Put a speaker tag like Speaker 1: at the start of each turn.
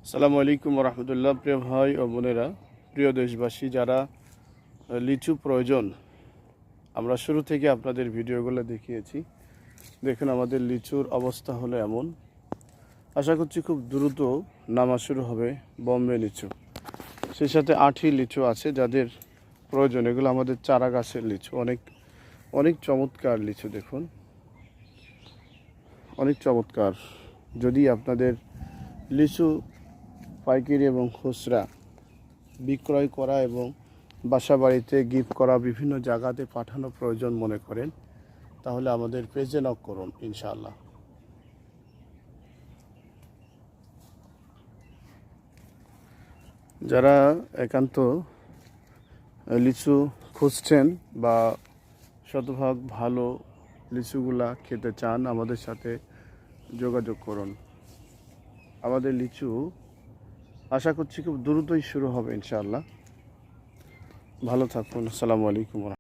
Speaker 1: আসসালামু আলাইকুম রহমতুল্লাহ। প্রিয় ভাই ও বোনেরা, প্রিয় দেশবাসী, যারা লিচু প্রয়োজন, আমরা শুরু থেকে আপনাদের ভিডিওগুলো দেখিয়েছি। দেখুন আমাদের লিচুর অবস্থা হলো এমন। আশা করছি খুব দ্রুত নামা শুরু হবে বোম্বে লিচু। সেই সাথে আঁঠি লিচু আছে যাদের প্রয়োজন। এগুলো আমাদের চারা গাছের লিচু, অনেক অনেক চমৎকার লিচু। দেখুন অনেক চমৎকার। যদি আপনাদের লিচু পাইকারি এবং খুচরা বিক্রয় করা এবং বাসা বাড়িতে গিফট করা, বিভিন্ন জায়গাতে পাঠানো প্রয়োজন মনে করেন, তাহলে আমাদের পেজে নক করুন ইনশাআল্লাহ। যারা একান্ত লিচু খুঁজছেন বা শতভাগ ভালো লিচুগুলা খেতে চান, আমাদের সাথে যোগাযোগ করুন। আমাদের লিচু আশা করছি খুব দ্রুতই শুরু হবে ইনশাআল্লাহ। ভালো থাকুন। আসসালামু আলাইকুম।